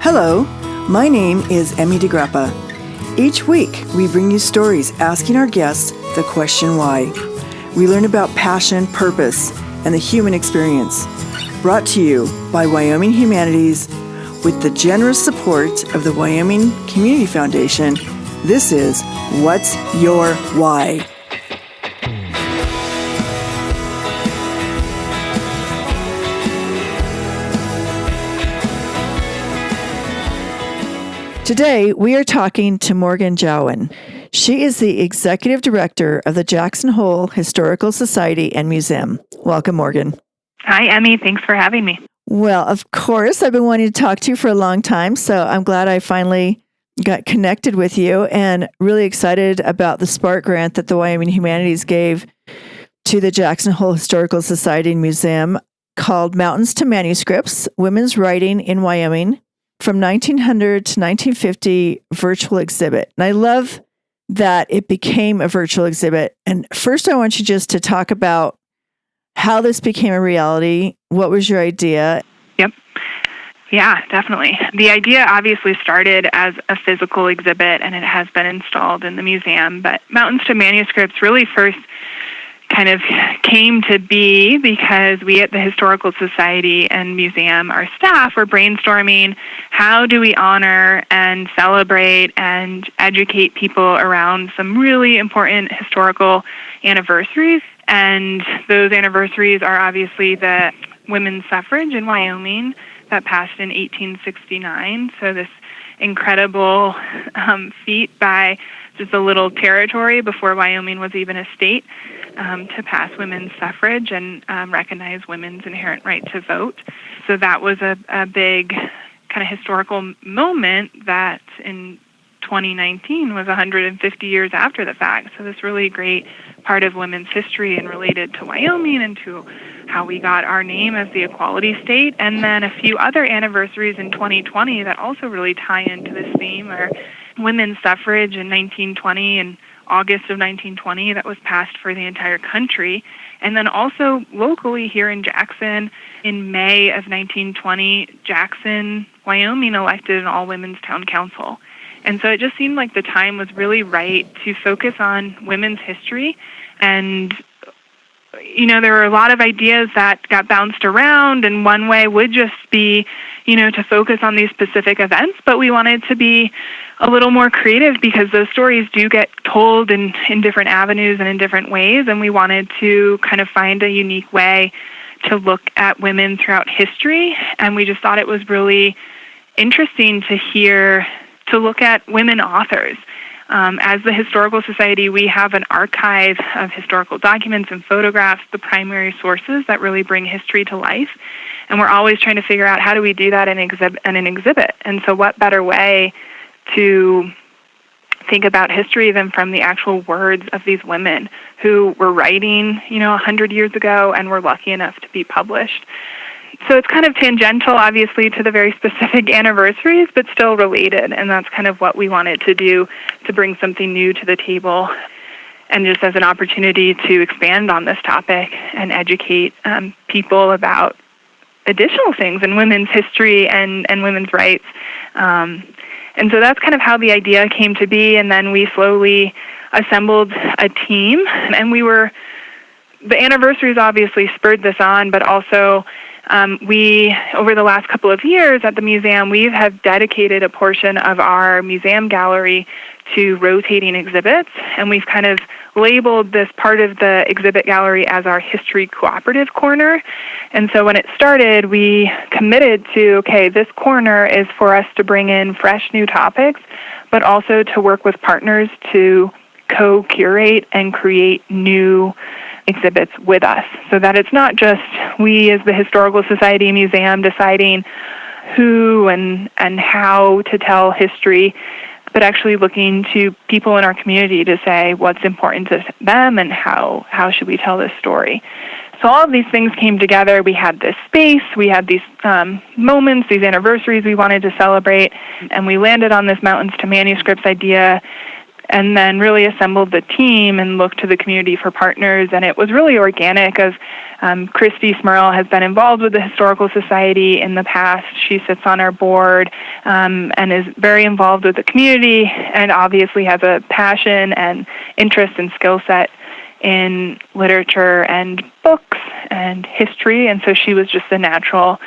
Hello, my name is Emmy DeGrappa. Each week, we bring you stories asking our guests the question why. We learn about passion, purpose, and the human experience. Brought to you by Wyoming Humanities with the generous support of the Wyoming Community Foundation. This is What's Your Why? Today, we are talking to Morgan Jowen. She is the Executive Director of the Jackson Hole Historical Society and Museum. Welcome, Morgan. Hi, Emmy. Thanks for having me. Well, of course, I've been wanting to talk to you for a long time, so I'm glad I finally got connected with you and really excited about the Spark grant that the Wyoming Humanities gave to the Jackson Hole Historical Society and Museum called Mountains to Manuscripts, Women's Writing in Wyoming, from 1900 to 1950 virtual exhibit. And I love that it became a virtual exhibit. And first, I want you just to talk about how this became a reality. What was your idea? Yep. Yeah, definitely. The idea obviously started as a physical exhibit, and it has been installed in the museum. But Mountains to Manuscripts really first kind of came to be because we at the Historical Society and Museum, our staff, were brainstorming how do we honor and celebrate and educate people around some really important historical anniversaries. And those anniversaries are obviously the women's suffrage in Wyoming that passed in 1869. So this incredible feat by just a little territory before Wyoming was even a state to pass women's suffrage and recognize women's inherent right to vote. So that was a big kind of historical moment that in 2019 was 150 years after the fact. So this really great part of women's history and related to Wyoming and to how we got our name as the equality state. And then a few other anniversaries in 2020 that also really tie into this theme are women's suffrage in 1920 and August of 1920 that was passed for the entire country. And then also locally here in Jackson in May of 1920, Jackson, Wyoming elected an all-women's town council. And so it just seemed like the time was really right to focus on women's history. And, you know, there were a lot of ideas that got bounced around, and one way would just be, you know, to focus on these specific events, but we wanted to be a little more creative because those stories do get told in different avenues and in different ways, and we wanted to kind of find a unique way to look at women throughout history, and we just thought it was really interesting to look at women authors. As the Historical Society, we have an archive of historical documents and photographs, the primary sources that really bring history to life. And we're always trying to figure out how do we do that in an exhibit. And so what better way to think about history than from the actual words of these women who were writing, 100 years ago and were lucky enough to be published. So it's kind of tangential, obviously, to the very specific anniversaries, but still related. And that's kind of what we wanted to do, to bring something new to the table and just as an opportunity to expand on this topic and educate people about additional things in women's history and women's rights. And so that's kind of how the idea came to be. And then we slowly assembled a team. And the anniversaries obviously spurred this on, but also we, over the last couple of years at the museum, we have dedicated a portion of our museum gallery to rotating exhibits, and we've kind of labeled this part of the exhibit gallery as our History Cooperative Corner. And so when it started, we committed to, okay, this corner is for us to bring in fresh new topics, but also to work with partners to co-curate and create new exhibits with us, so that it's not just we as the Historical Society Museum deciding who and how to tell history, but actually looking to people in our community to say what's important to them and how should we tell this story. So all of these things came together. We had this space, we had these moments, these anniversaries we wanted to celebrate, and we landed on this Mountains to Manuscripts idea. and then really assembled the team and looked to the community for partners. And it was really organic. As Christy Smurl has been involved with the Historical Society in the past. She sits on our board and is very involved with the community, and obviously has a passion and interest and skill set in literature and books and history, and so she was just a natural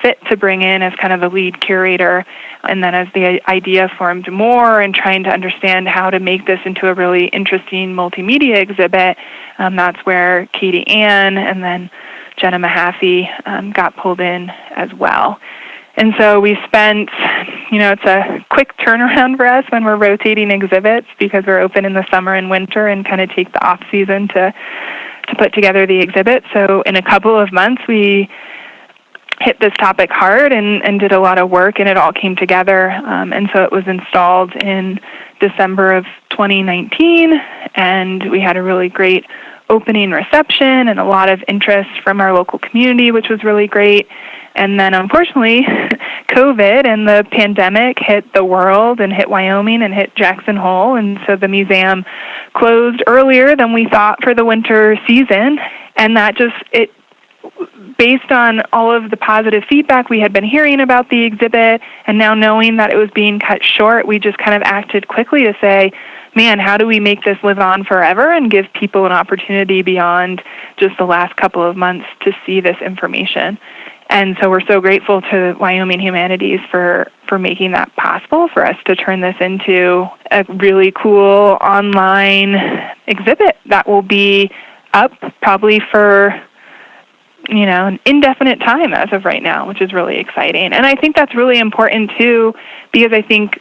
fit to bring in as kind of a lead curator. And then as the idea formed more and trying to understand how to make this into a really interesting multimedia exhibit, that's where Katie Ann and then Jenna Mahaffey got pulled in as well. And so we spent, it's a quick turnaround for us when we're rotating exhibits because we're open in the summer and winter and kind of take the off season to put together the exhibit. So in a couple of months, we hit this topic hard and did a lot of work, and it all came together. And so it was installed in December of 2019, and we had a really great opening reception and a lot of interest from our local community, which was really great. And then, unfortunately, COVID and the pandemic hit the world and hit Wyoming and hit Jackson Hole, and so the museum closed earlier than we thought for the winter season. And that based on all of the positive feedback we had been hearing about the exhibit, and now knowing that it was being cut short, we just kind of acted quickly to say, man, how do we make this live on forever and give people an opportunity beyond just the last couple of months to see this information? And so we're so grateful to Wyoming Humanities for making that possible for us to turn this into a really cool online exhibit that will be up probably for an indefinite time as of right now, which is really exciting. And I think that's really important too, because I think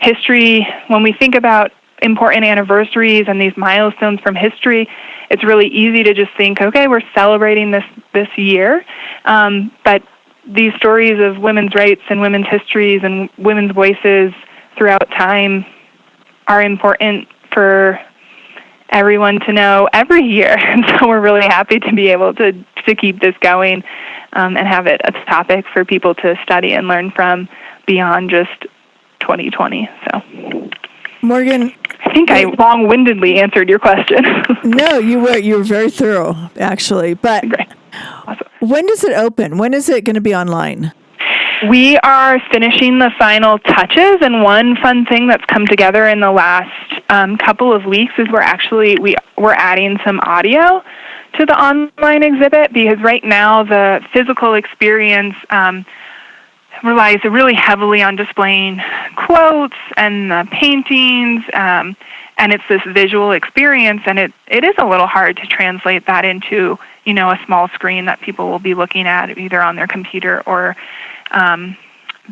history, when we think about important anniversaries and these milestones from history, it's really easy to just think, okay, we're celebrating this year. But these stories of women's rights and women's histories and women's voices throughout time are important for everyone to know every year. And so we're really happy to be able to keep this going and have it a topic for people to study and learn from beyond just 2020. So, Morgan, I think I long-windedly answered your question. No, you were very thorough, actually. But Great. Awesome. When does it open? When is it going to be online? We are finishing the final touches, and one fun thing that's come together in the last couple of weeks is we're adding some audio to the online exhibit, because right now the physical experience relies really heavily on displaying quotes and paintings, and it's this visual experience, and it is a little hard to translate that into a small screen that people will be looking at either on their computer or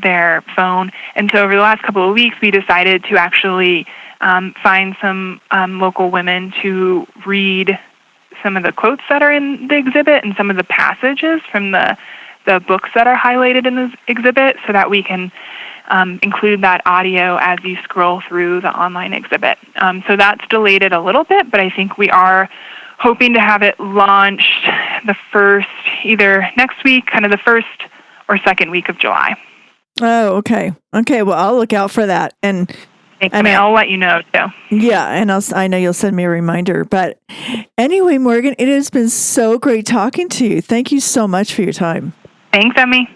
their phone. And so over the last couple of weeks, we decided to actually find some local women to read some of the quotes that are in the exhibit and some of the passages from the books that are highlighted in this exhibit, so that we can include that audio as you scroll through the online exhibit. So that's delayed it a little bit, but I think we are hoping to have it launched either next week, kind of the first or second week of July. Oh, okay. Okay, well, I'll look out for that. And I'll let you know, too. Yeah, and I know you'll send me a reminder. But anyway, Morgan, it has been so great talking to you. Thank you so much for your time. Thanks, Emmy.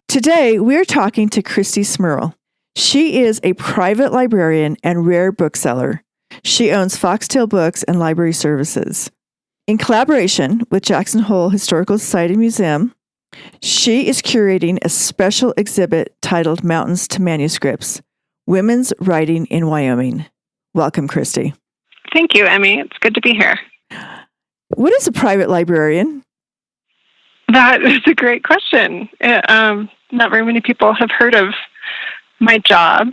Today, we're talking to Christy Smurl. She is a private librarian and rare bookseller. She owns Foxtail Books and Library Services. In collaboration with Jackson Hole Historical Society Museum, she is curating a special exhibit titled Mountains to Manuscripts, Women's Writing in Wyoming. Welcome, Christy. Thank you, Emmy. It's good to be here. What is a private librarian? That is a great question. Not very many people have heard of my job,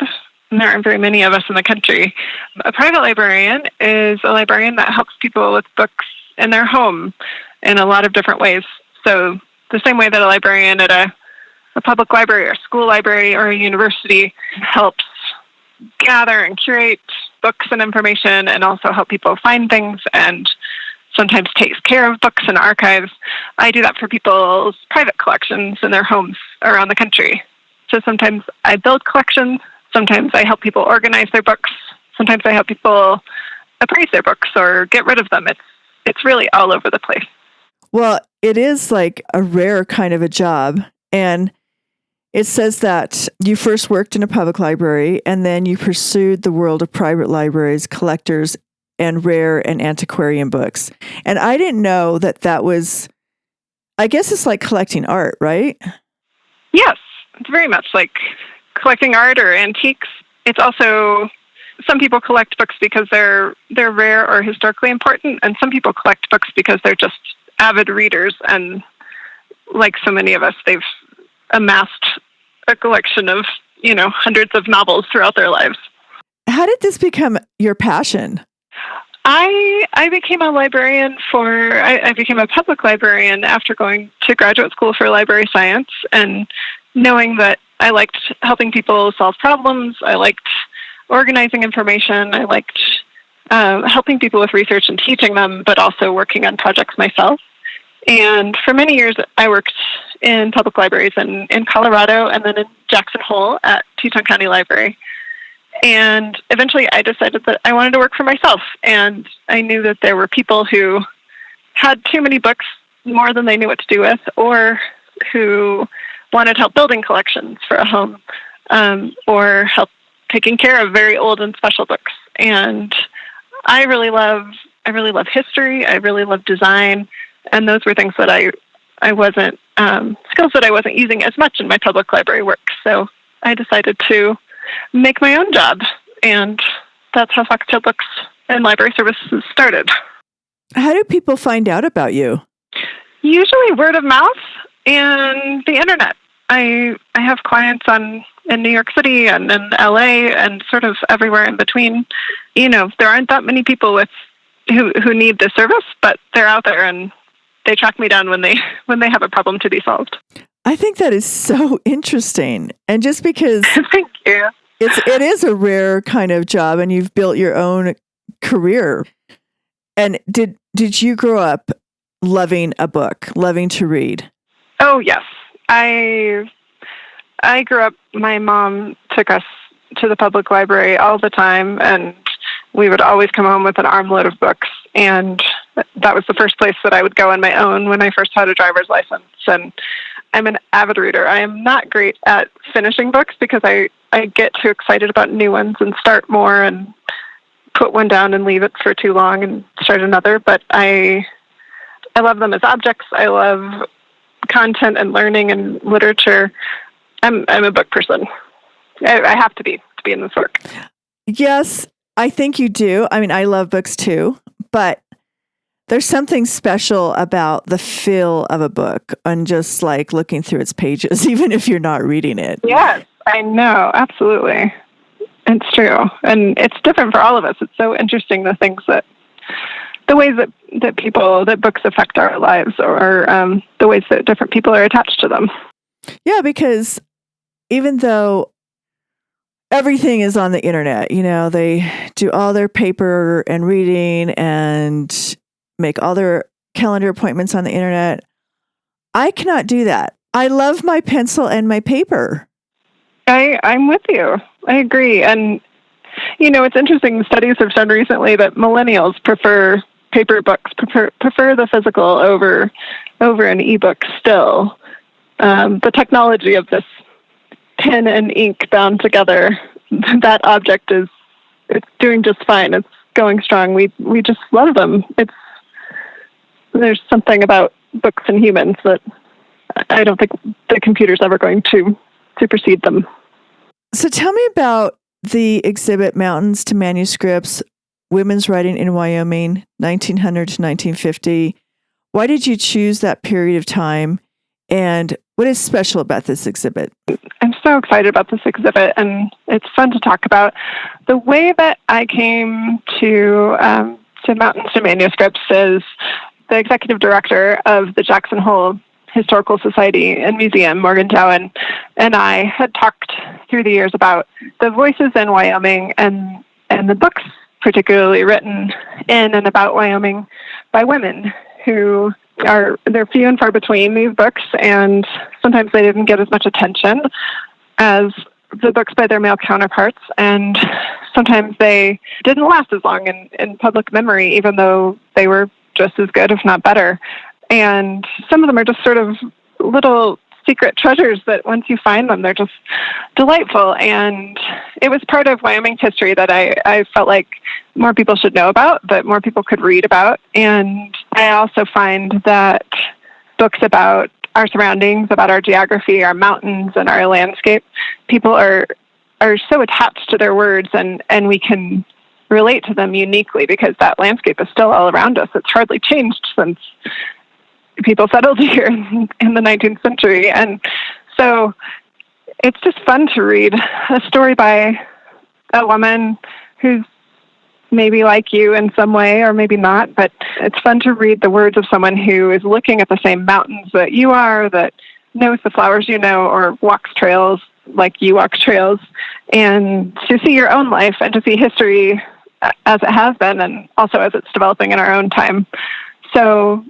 and there aren't very many of us in the country. A private librarian is a librarian that helps people with books in their home in a lot of different ways. So the same way that a librarian at a public library or school library or a university helps gather and curate books and information, and also help people find things and sometimes takes care of books and archives. I do that for people's private collections in their homes around the country. So sometimes I build collections, sometimes I help people organize their books, sometimes I help people appraise their books or get rid of them. It's really all over the place. Well, it is like a rare kind of a job. And it says that you first worked in a public library and then you pursued the world of private libraries, collectors, and rare and antiquarian books. And I didn't know that was, I guess it's like collecting art, right? Yes, it's very much like collecting art or antiques. It's also, some people collect books because they're rare or historically important, and some people collect books because they're just avid readers, and like so many of us, they've amassed a collection of, hundreds of novels throughout their lives. How did this become your passion? I became a librarian I became a public librarian after going to graduate school for library science, and knowing that I liked helping people solve problems, I liked organizing information, I liked helping people with research and teaching them, but also working on projects myself. And for many years, I worked in public libraries in Colorado and then in Jackson Hole at Teton County Library. And eventually I decided that I wanted to work for myself. And I knew that there were people who had too many books, more than they knew what to do with, or who wanted help building collections for a home, or help taking care of very old and special books. And I really love history. I really love design. And those were things that I wasn't, skills that I wasn't using as much in my public library work. So I decided to make my own job. And that's how Foxtail Books and Library Services started. How do people find out about you? Usually word of mouth and the internet. I have clients in New York City and in LA and sort of everywhere in between. There aren't that many people who need this service, but they're out there and they track me down when they have a problem to be solved. I think that is so interesting. And just because Thank you. It is a rare kind of job, and you've built your own career. And did you grow up loving a book, loving to read? Oh, yes. I grew up, my mom took us to the public library all the time, and we would always come home with an armload of books. And that was the first place that I would go on my own when I first had a driver's license. And I'm an avid reader. I am not great at finishing books because I get too excited about new ones and start more and put one down and leave it for too long and start another. But I love them as objects. I love content and learning and literature. I'm a book person. I have to be in this work. Yes, I think you do. I mean, I love books too, but there's something special about the feel of a book and just like looking through its pages, even if you're not reading it. Yes, I know. Absolutely. It's true. And it's different for all of us. It's so interesting, the ways that books affect our lives, or the ways that different people are attached to them. Yeah, because even though everything is on the internet, they do all their paper and reading and make all their calendar appointments on the internet. I cannot do that. I love my pencil and my paper. I'm with you. I agree. And, it's interesting. Studies have shown recently that millennials prefer paper books, prefer the physical over an ebook still. The technology of this pen and ink bound together, that object it's doing just fine. It's going strong. We just love them. There's something about books and humans that I don't think the computer's ever going to supersede them. So tell me about the exhibit Mountains to Manuscripts, Women's Writing in Wyoming, 1900 to 1950. Why did you choose that period of time? And what is special about this exhibit? I'm so excited about this exhibit, and it's fun to talk about. The way that I came to Mountains to Manuscripts is the executive director of the Jackson Hole Historical Society and Museum, Morgan Jowen, and I had talked through the years about the voices in Wyoming and the books particularly written in and about Wyoming by women who they're few and far between, these books, and sometimes they didn't get as much attention as the books by their male counterparts, and sometimes they didn't last as long in public memory, even though they were just as good, if not better. And some of them are just sort of little secret treasures that once you find them, they're just delightful. And it was part of Wyoming's history that I felt like more people should know about, that more people could read about. And I also find that books about our surroundings, about our geography, our mountains, and our landscape, people are so attached to their words, and we can relate to them uniquely because that landscape is still all around us. It's hardly changed since people settled here in the 19th century. And so it's just fun to read a story by a woman who's maybe like you in some way or maybe not, but it's fun to read the words of someone who is looking at the same mountains that you are, that knows the flowers you know, or walks trails like you walk trails, and to see your own life and to see history as it has been and also as it's developing in our own time. So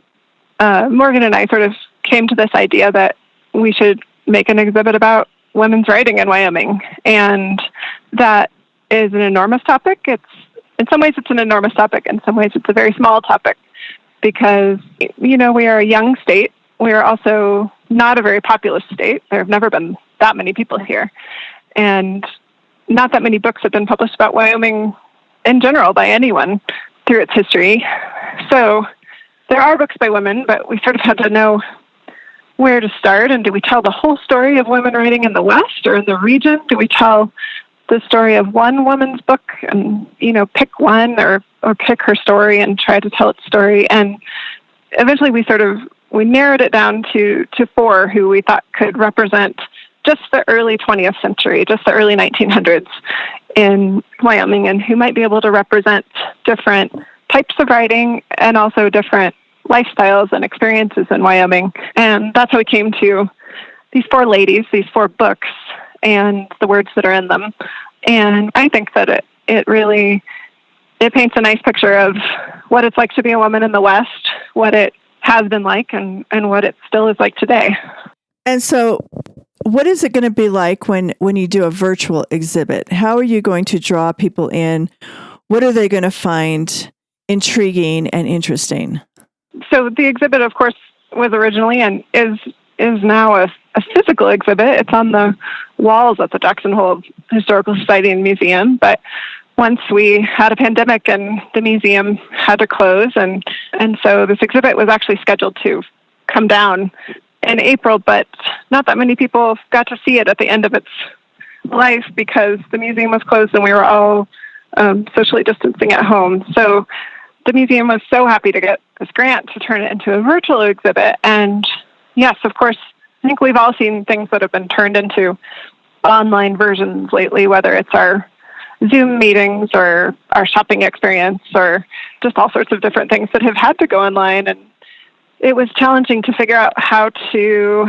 Morgan and I sort of came to this idea that we should make an exhibit about women's writing in Wyoming, and that is an enormous topic. In some ways it's an enormous topic. In some ways it's a very small topic because, we are a young state. We are also not a very populous state. There have never been that many people here. And not that many books have been published about Wyoming in general by anyone through its history. So there are books by women, but we sort of had to know where to start. And do we tell the whole story of women writing in the West or in the region? Do we tell the story of one woman's book and, pick one or pick her story and try to tell its story? And eventually we narrowed it down to four who we thought could represent just the early 20th century, just the early 1900s in Wyoming, and who might be able to represent different types of writing and also different lifestyles and experiences in Wyoming. And that's how we came to these four ladies, these four books, and the words that are in them. And I think that it really paints a nice picture of what it's like to be a woman in the West, what it has been like, and what it still is like today. And so what is it going to be like when you do a virtual exhibit? How are you going to draw people in? What are they going to find intriguing and interesting? So the exhibit, of course, was originally and is now a physical exhibit. It's on the walls at the Jackson Hole Historical Society and Museum. But once we had a pandemic and the museum had to close, and so this exhibit was actually scheduled to come down in April, but not that many people got to see it at the end of its life because the museum was closed and we were all socially distancing at home. So the museum was so happy to get this grant to turn it into a virtual exhibit. And yes, of course, I think we've all seen things that have been turned into online versions lately, whether it's our Zoom meetings or our shopping experience or just all sorts of different things that have had to go online. And it was challenging to figure out how to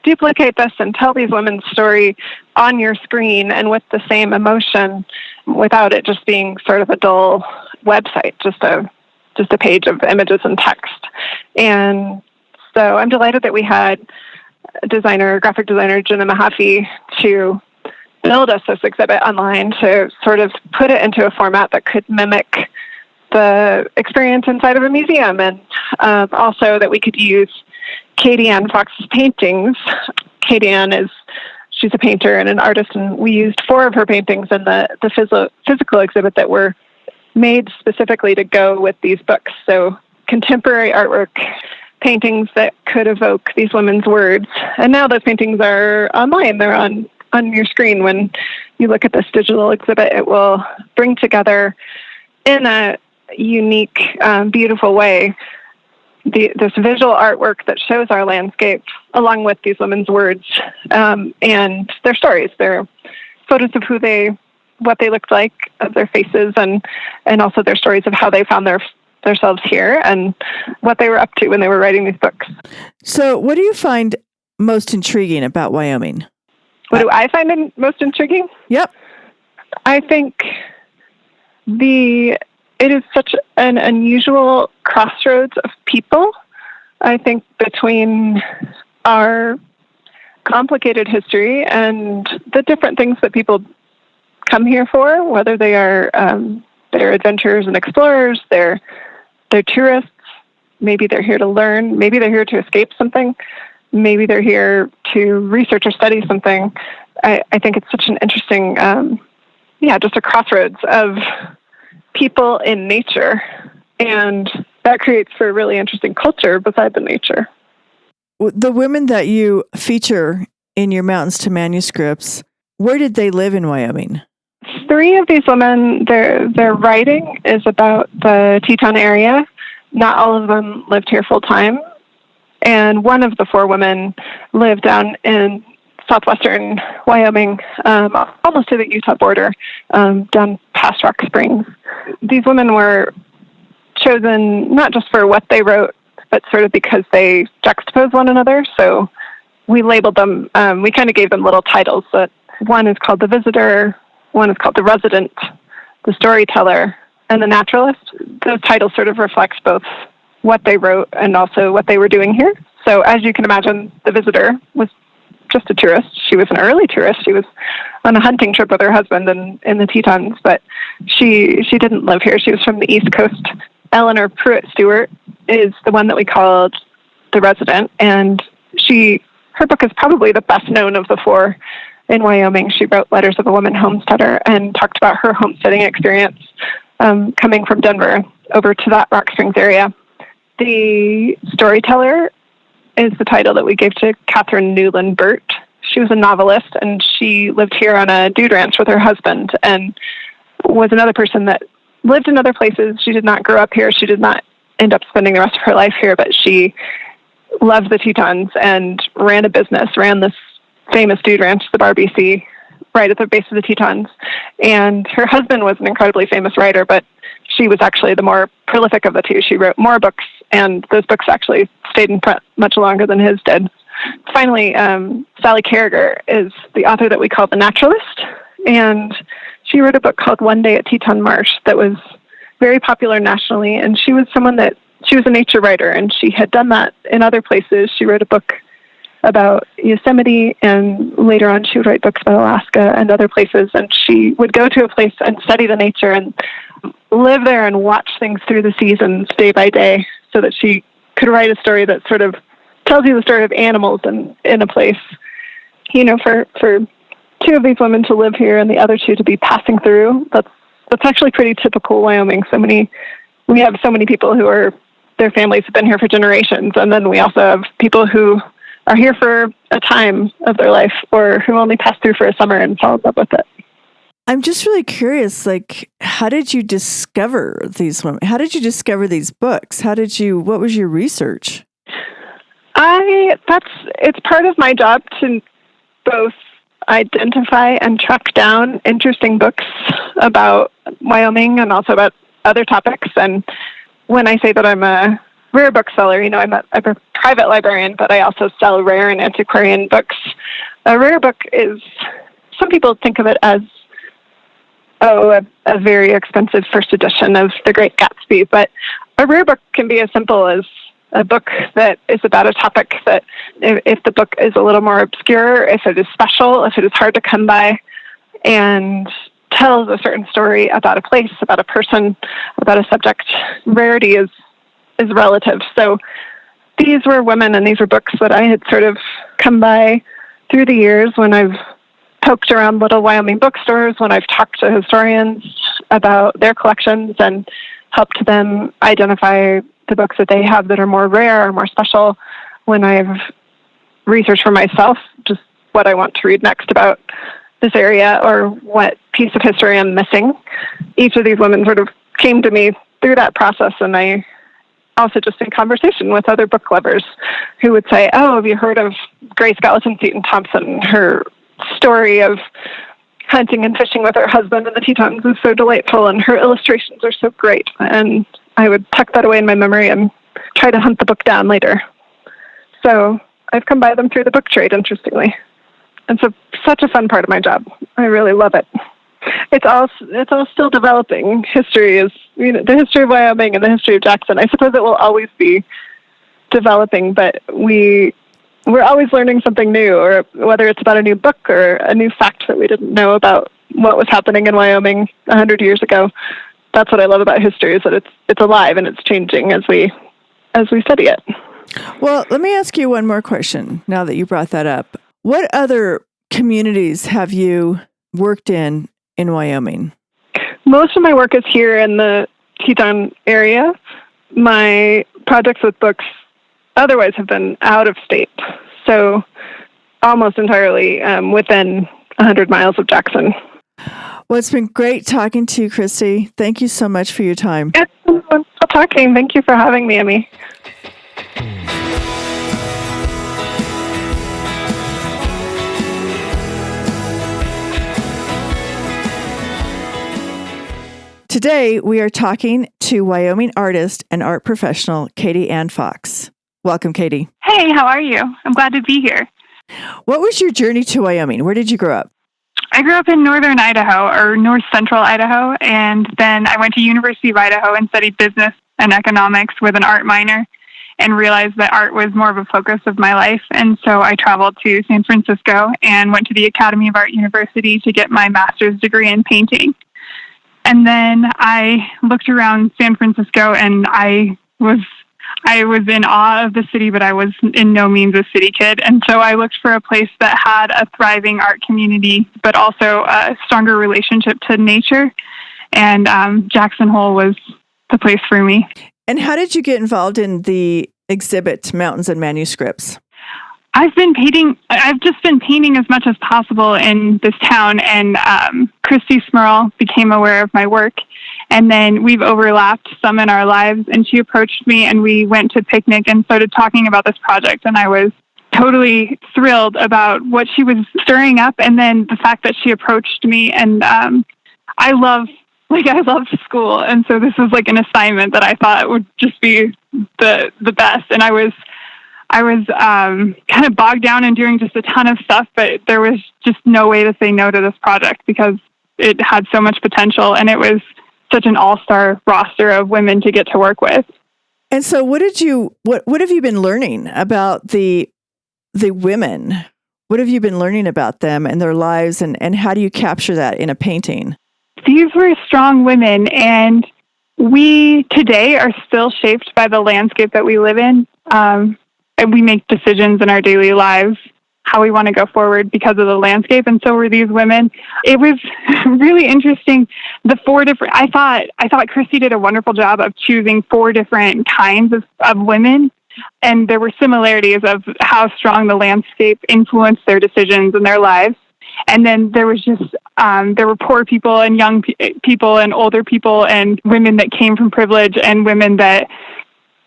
duplicate this and tell these women's story on your screen and with the same emotion without it just being sort of a dull website, just a page of images and text. And so I'm delighted that we had graphic designer Jenna Mahaffey to build us this exhibit online to sort of put it into a format that could mimic the experience inside of a museum, and also that we could use Katie Ann Fox's paintings. Katie Ann she's a painter and an artist, and we used 4 of her paintings in the physical exhibit that were made specifically to go with these books. So contemporary artwork, paintings that could evoke these women's words. And now those paintings are online. They're on your screen. When you look at this digital exhibit, it will bring together in a unique, beautiful way this visual artwork that shows our landscape along with these women's words and their stories. Their photos of what they looked like, of their faces, and also their stories of how they found themselves here and what they were up to when they were writing these books. So what do you find most intriguing about Wyoming? What do I find most intriguing? Yep. I think It is such an unusual crossroads of people, I think, between our complicated history and the different things that people come here for, whether they are they're adventurers and explorers, they're tourists, maybe they're here to learn, maybe they're here to escape something, maybe they're here to research or study something. I think it's such an interesting, just a crossroads of people in nature, and that creates for a really interesting culture beside the nature. The women that you feature in your Mountains to Manuscripts, where did they live in Wyoming? 3 of these women, their writing is about the Teton area. Not all of them lived here full time. And one of the 4 women lived down in southwestern Wyoming, almost to the Utah border, down past Rock Springs. These women were chosen not just for what they wrote, but sort of because they juxtapose one another. So we labeled them, we kind of gave them little titles. That one is called The Visitor, one is called The Resident, The Storyteller, and The Naturalist. Those titles sort of reflect both what they wrote and also what they were doing here. So as you can imagine, The Visitor was just a tourist. She was an early tourist. She was on a hunting trip with her husband in the Tetons, but she didn't live here. She was from the East Coast. Eleanor Pruitt Stewart is the one that we called The Resident, and her book is probably the best known of the 4 in Wyoming. She wrote Letters of a Woman Homesteader and talked about her homesteading experience coming from Denver over to that Rock Springs area. The Storyteller is the title that we gave to Catherine Newland Burt. She was a novelist, and she lived here on a dude ranch with her husband and was another person that lived in other places. She did not grow up here. She did not end up spending the rest of her life here, but she loved the Tetons and ran a business, ran this famous dude ranch, the Bar BC, right at the base of the Tetons. And her husband was an incredibly famous writer, but she was actually the more prolific of the 2. She wrote more books, and those books actually stayed in print much longer than his did. Finally, Sally Carragher is the author that we call The Naturalist, and she wrote a book called One Day at Teton Marsh that was very popular nationally, and she was a nature writer, and she had done that in other places. She wrote a book about Yosemite, and later on she would write books about Alaska and other places, and she would go to a place and study the nature and live there and watch things through the seasons day by day so that she could write a story that sort of tells you the story of animals in a place. For 2 of these women to live here and the other 2 to be passing through, that's actually pretty typical Wyoming. We have so many people who their families have been here for generations, and then we also have people who are here for a time of their life or who only pass through for a summer and fall in love with it. I'm just really curious, how did you discover these women? How did you discover these books? What was your research? It's part of my job to both identify and track down interesting books about Wyoming and also about other topics. And when I say that I'm a rare bookseller, I'm a private librarian, but I also sell rare and antiquarian books. A rare book is, some people think of it as, a very expensive first edition of The Great Gatsby, but a rare book can be as simple as a book that is about a topic that, if the book is a little more obscure, if it is special, if it is hard to come by, and tells a certain story about a place, about a person, about a subject, rarity is relative. So these were women and these were books that I had sort of come by through the years when I've poked around little Wyoming bookstores, when I've talked to historians about their collections and helped them identify the books that they have that are more rare or more special, when I've researched for myself just what I want to read next about this area or what piece of history I'm missing. Each of these women sort of came to me through that process, and I also just in conversation with other book lovers who would say, "Oh, have you heard of Grace Gallatin Seton Thompson? Her story of hunting and fishing with her husband in the Tetons is so delightful, and her illustrations are so great." And I would tuck that away in my memory and try to hunt the book down later. So I've come by them through the book trade, interestingly. And so such a fun part of my job. I really love it. It's all still developing. History is, the history of Wyoming and the history of Jackson. I suppose it will always be developing, but we're always learning something new, or whether it's about a new book or a new fact that we didn't know about what was happening in Wyoming 100 years ago. That's what I love about history, is that it's alive and it's changing as we study it. Well, let me ask you one more question now that you brought that up. What other communities have you worked in Wyoming? Most of my work is here in the Teton area. My projects with books otherwise have been out of state, so almost entirely within 100 miles of Jackson. Well, it's been great talking to you, Christy. Thank you so much for your time. It's been wonderful talking. Thank you for having me, Amy. Today, we are talking to Wyoming artist and art professional, Katie Ann Fox. Welcome, Katie. Hey, how are you? I'm glad to be here. What was your journey to Wyoming? Where did you grow up? I grew up in northern Idaho, or north central Idaho, and then I went to University of Idaho and studied business and economics with an art minor, and realized that art was more of a focus of my life. And so I traveled to San Francisco and went to the Academy of Art University to get my master's degree in painting. And then I looked around San Francisco, and I was in awe of the city, but I was in no means a city kid. And so I looked for a place that had a thriving art community, but also a stronger relationship to nature. And Jackson Hole was the place for me. And how did you get involved in the exhibit, Mountains and Manuscripts? I've just been painting as much as possible in this town, and Christy Smurl became aware of my work, and then we've overlapped some in our lives, and she approached me, and we went to picnic and started talking about this project, and I was totally thrilled about what she was stirring up, and then the fact that she approached me, and I love school, and so this was like an assignment that I thought would just be the best, and I was kind of bogged down in doing just a ton of stuff, but there was just no way to say no to this project because it had so much potential, and it was such an all-star roster of women to get to work with. And so what have you been learning about the women? What have you been learning about them and their lives, and how do you capture that in a painting? These were strong women, and we today are still shaped by the landscape that we live in. And we make decisions in our daily lives, how we want to go forward because of the landscape. And so were these women. It was really interesting. I thought Christy did a wonderful job of choosing 4 different kinds of women. And there were similarities of how strong the landscape influenced their decisions and their lives. And then there was just, there were poor people and young people and older people and women that came from privilege and women that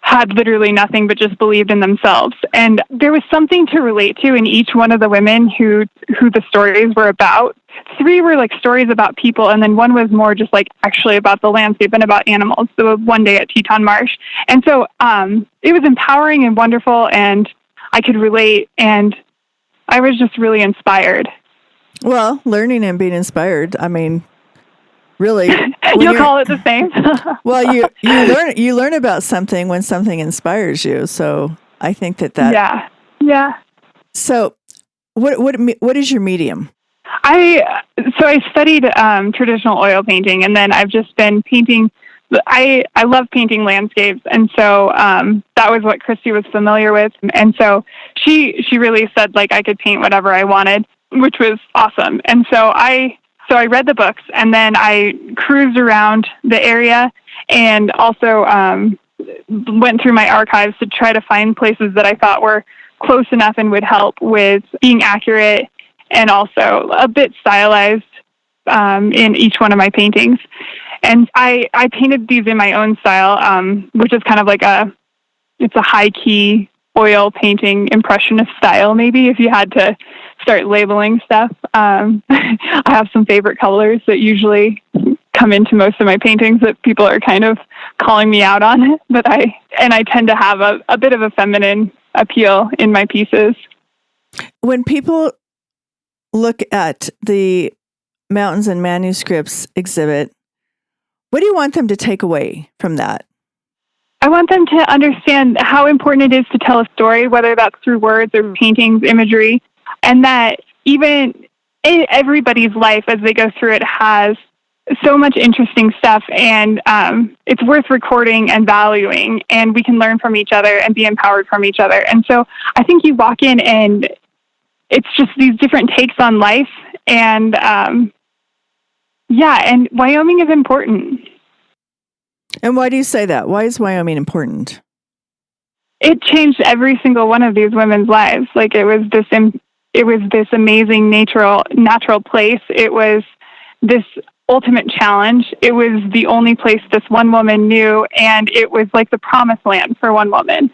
had literally nothing but just believed in themselves. And there was something to relate to in each one of the women who the stories were about. 3 were like stories about people, and then 1 was more just like actually about the landscape and about animals. So one day at Teton Marsh. And so it was empowering and wonderful, and I could relate, and I was just really inspired. Well, learning and being inspired, I mean, really. You'll call it the same. Well, you learn about something when something inspires you. So I think that. Yeah. So what is your medium? I studied traditional oil painting, and then I've just been painting. I love painting landscapes, and so that was what Christy was familiar with, and so she really said like I could paint whatever I wanted, which was awesome. And so I read the books, and then I cruised around the area, and also went through my archives to try to find places that I thought were close enough and would help with being accurate and also a bit stylized in each one of my paintings. And I painted these in my own style, which is kind of like it's a high-key oil painting impressionist style, maybe, if you had to start labeling stuff. I have some favorite colors that usually come into most of my paintings that people are kind of calling me out on, but I tend to have a bit of a feminine appeal in my pieces. When people look at the Mountains and Manuscripts exhibit, what do you want them to take away from that? I want them to understand how important it is to tell a story, whether that's through words or paintings, imagery, and that even in everybody's life as they go through it has so much interesting stuff, and it's worth recording and valuing, and we can learn from each other and be empowered from each other. And so I think you walk in and it's just these different takes on life, and and Wyoming is important. And why do you say that? Why is Wyoming important? It changed every single one of these women's lives. Like it was this amazing natural place. It was this ultimate challenge. It was the only place this one woman knew, and it was like the promised land for one woman.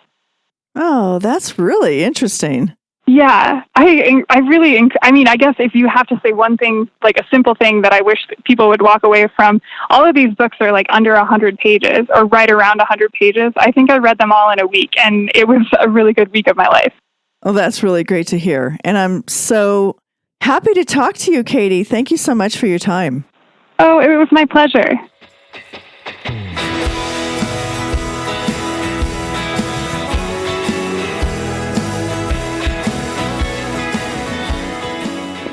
Oh, that's really interesting. Yeah, I guess if you have to say one thing, like a simple thing that I wish that people would walk away from, all of these books are like under 100 pages or right around 100 pages. I think I read them all in a week, and it was a really good week of my life. Oh, that's really great to hear. And I'm so happy to talk to you, Katie. Thank you so much for your time. Oh, it was my pleasure.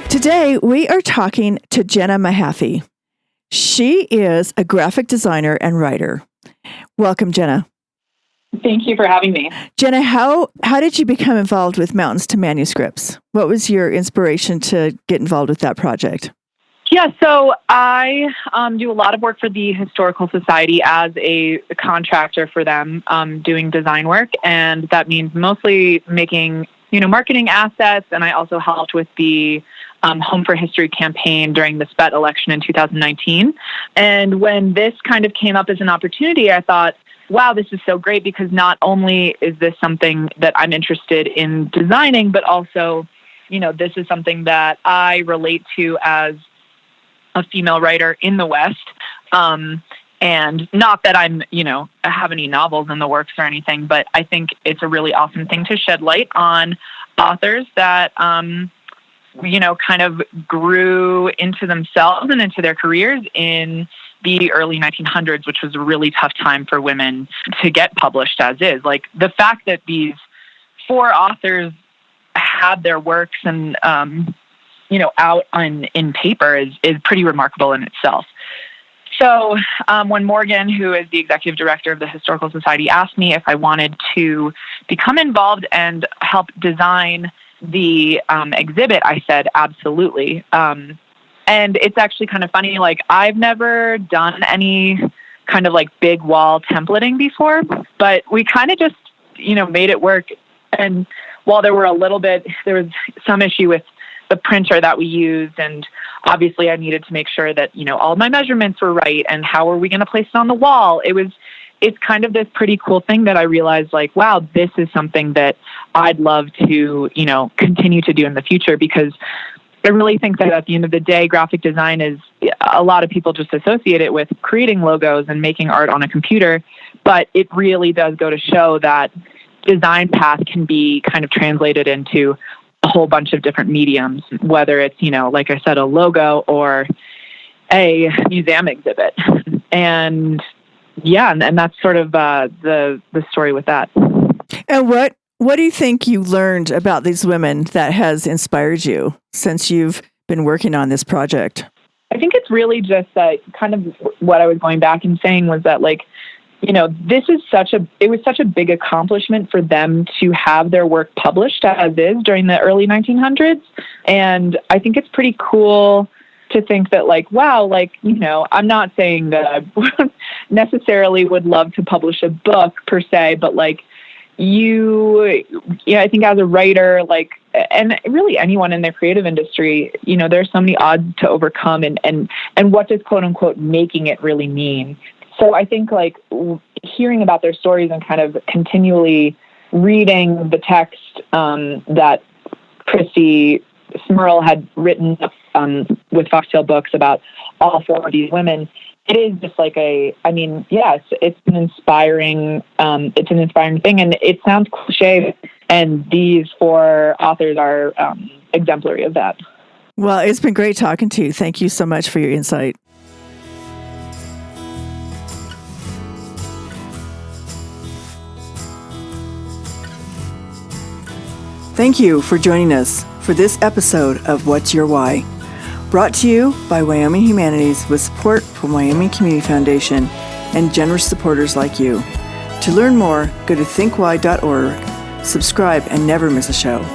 Today, we are talking to Jenna Mahaffey. She is a graphic designer and writer. Welcome, Jenna. Thank you for having me. Jenna, how did you become involved with Mountains to Manuscripts? What was your inspiration to get involved with that project? Yeah, so I do a lot of work for the Historical Society as a contractor for them, doing design work, and that means mostly making, marketing assets, and I also helped with the Home for History campaign during the SPET election in 2019. And when this kind of came up as an opportunity, I thought, wow, this is so great, because not only is this something that I'm interested in designing, but also, this is something that I relate to as a female writer in the West. And not that I'm, have any novels in the works or anything, but I think it's a really awesome thing to shed light on authors that, kind of grew into themselves and into their careers in the early 1900s, which was a really tough time for women to get published as is. Like the fact that these 4 authors had their works and, out in paper is pretty remarkable in itself. So when Morgan, who is the executive director of the Historical Society, asked me if I wanted to become involved and help design the exhibit, I said, absolutely. And it's actually kind of funny, like I've never done any kind of like big wall templating before, but we kind of just, made it work. And while there was some issue with the printer that we used, and obviously I needed to make sure that, all my measurements were right, and how are we going to place it on the wall? It's kind of this pretty cool thing that I realized, like, wow, this is something that I'd love to, continue to do in the future, because I really think that at the end of the day, graphic design is, a lot of people just associate it with creating logos and making art on a computer, but it really does go to show that design path can be kind of translated into a whole bunch of different mediums, whether it's, like I said, a logo or a museum exhibit. And yeah, and that's sort of the story with that. And what do you think you learned about these women that has inspired you since you've been working on this project? I think it's really just kind of what I was going back and saying was that, like, it was such a big accomplishment for them to have their work published as is during the early 1900s. And I think it's pretty cool to think that, like, wow, like, I'm not saying that I necessarily would love to publish a book per se, but like I think as a writer, like, and really anyone in the creative industry, there's so many odds to overcome, and what does quote unquote making it really mean? So I think like hearing about their stories and kind of continually reading the text that Christy Smurl had written with Foxtail Books about all 4 of these women, it is just like yes, it's an inspiring thing, and it sounds cliche, and these 4 authors are exemplary of that. Well, it's been great talking to you. Thank you so much for your insight. Thank you for joining us for this episode of What's Your Why? Brought to you by Wyoming Humanities with support from Wyoming Community Foundation and generous supporters like you. To learn more, go to thinkwhy.org, subscribe, and never miss a show.